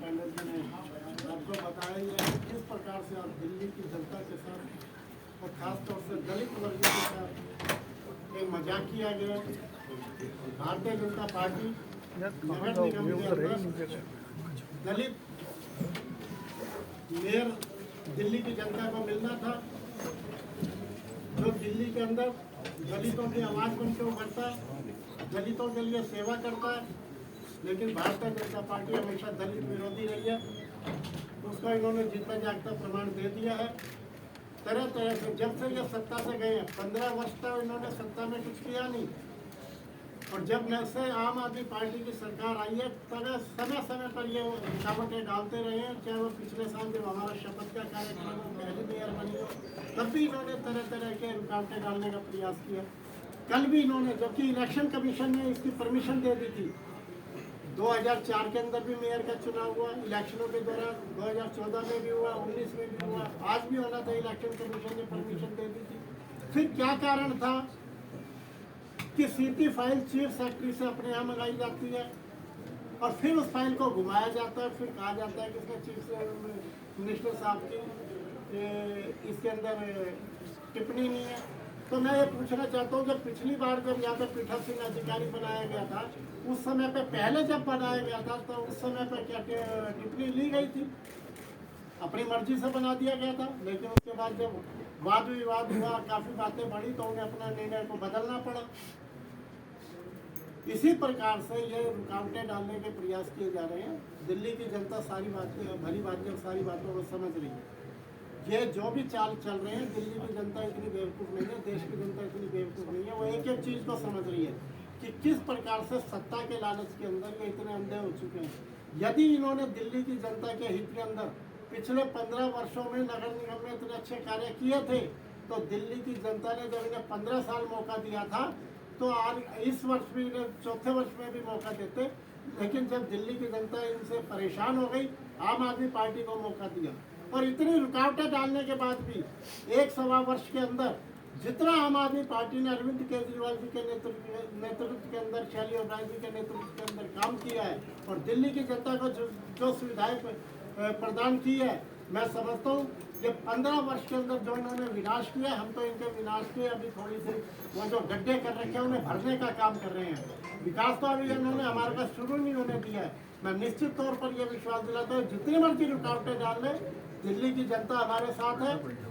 पहले जी ने आपको बताया ही है कि किस प्रकार से आप दिल्ली की जनता के साथ और खासतौर से दलित वर्ग के साथ एक मजाक किया गया। भारतीय जनता पार्टी नगर निगम के अंदर दलित मेयर दिल्ली की जनता को मिलना था, जो दिल्ली के अंदर दलितों की आवाज़ बन के उभरता है, दलितों के लिए सेवा करता है। लेकिन भारतीय जनता पार्टी हमेशा दलित विरोधी रही है, उसका इन्होंने जीता जागता प्रमाण दे दिया है। तरह तरह से जब से ये सत्ता से गए हैं, 15 वर्ष तक इन्होंने सत्ता में कुछ किया नहीं, और जब से आम आदमी पार्टी की सरकार आई है तब समय समय पर ये रुकावटें डालते रहे हैं। चाहे वो पिछले साल जब हमारा शपथ का कार्यक्रम पहली मेयर बनी हो, तब भी इन्होंने तरह तरह के रुकावटें डालने का प्रयास किया। कल भी इन्होंने, जबकि इलेक्शन कमीशन ने इसकी परमिशन दे दी थी, 2004 के अंदर भी मेयर का चुनाव हुआ, इलेक्शनों के दौरान 2014 में भी हुआ, 19 में भी हुआ, आज भी होना था। इलेक्शन कमीशन ने परमिशन दे दी थी। फिर क्या कारण था कि सीटी फाइल चीफ सेक्रेटरी से अपने यहाँ मंगाई जाती है और फिर उस फाइल को घुमाया जाता है, फिर कहा जाता है कि इसमें चीफ मिनिस्टर साहब की इसके अंदर टिप्पणी नहीं है। तो मैं ये पूछना चाहता हूँ, जब पिछली बार जब यहाँ पे पीठासीन अधिकारी बनाया गया था, उस समय पे पहले जब बनाया गया था तो उस समय पे क्या टिप्पणी ली गई थी? अपनी मर्जी से बना दिया गया था। लेकिन उसके बाद जब वाद विवाद हुआ, काफ़ी बातें बढ़ी, तो उन्हें अपना निर्णय को बदलना पड़ा। इसी प्रकार से ये रुकावटें डालने के प्रयास किए जा रहे हैं। दिल्ली की जनता सारी बातें, भली बातें और सारी बातों को समझ रही है। ये जो भी चाल चल रहे हैं, दिल्ली की जनता इतनी बेवकूफ़ नहीं है, देश की जनता इतनी बेवकूफ़ नहीं है। वो एक एक चीज़ को समझ रही है कि किस प्रकार से सत्ता के लालच के अंदर ये इतने अंधे हो चुके हैं। यदि इन्होंने दिल्ली की जनता के हित के अंदर पिछले 15 वर्षों में नगर निगम में इतने अच्छे कार्य किए थे, तो दिल्ली की जनता ने जब इन्हें 15 साल मौका दिया था, तो आज इस वर्ष भी, चौथे वर्ष में भी मौका देते। लेकिन जब दिल्ली की जनता इनसे परेशान हो गई, आम आदमी पार्टी को मौका दिया, और इतनी रुकावटें डालने के बाद भी 1 सवा वर्ष के अंदर जितना आम आदमी पार्टी ने अरविंद केजरीवाल जी के नेतृत्व के अंदर, शैली ओबराय जी के नेतृत्व के अंदर काम किया है, और दिल्ली की जनता को जो सुविधाएं प्रदान की है, मैं समझता हूँ ये 15 वर्ष के अंदर जो इन्होंने विनाश किया, हम तो इनके विनाश के अभी थोड़ी सी वो जो गड्ढे कर रखे हैं उन्हें भरने का काम कर रहे हैं। विकास तो अभी इन्होंने हमारे पास शुरू नहीं होने दिया है। मैं निश्चित तौर पर यह विश्वास दिलाता हूँ, जितनी मर्जी रुकावटें डाल ले, दिल्ली की जनता हमारे साथ है।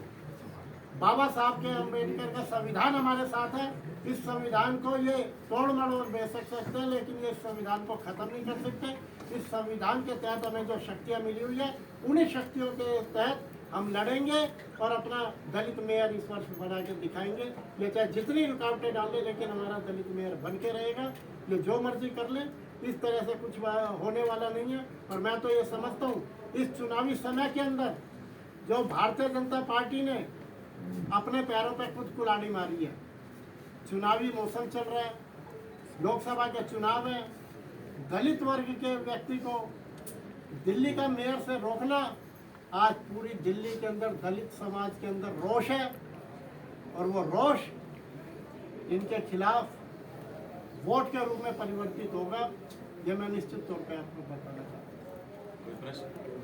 बाबा साहब के अम्बेडकर का संविधान हमारे साथ है। इस संविधान को ये तोड़ मरोड़ बेच सकते हैं, लेकिन ये संविधान को खत्म नहीं कर सकते। इस संविधान के तहत हमें जो शक्तियाँ मिली हुई है, उन्हीं शक्तियों के तहत हम लड़ेंगे और अपना दलित मेयर इस वर्ष बना के दिखाएंगे। ये चाहे जितनी रुकावटें डालें, लेकिन हमारा दलित मेयर बन के रहेगा। ये जो मर्जी कर ले, इस तरह से कुछ होने वाला नहीं है। और मैं तो ये समझता हूँ, इस चुनावी समय के अंदर जो भारतीय जनता पार्टी ने अपने पैरों पर खुद कुल्हाड़ी मारी है। चुनावी मौसम चल रहा है, लोकसभा के चुनाव है, दलित वर्ग के व्यक्ति को दिल्ली का मेयर से रोकना, आज पूरी दिल्ली के अंदर दलित समाज के अंदर रोष है, और वो रोष इनके खिलाफ वोट के रूप में परिवर्तित होगा। ये मैं निश्चित तौर पर आपको बताना चाहता हूँ।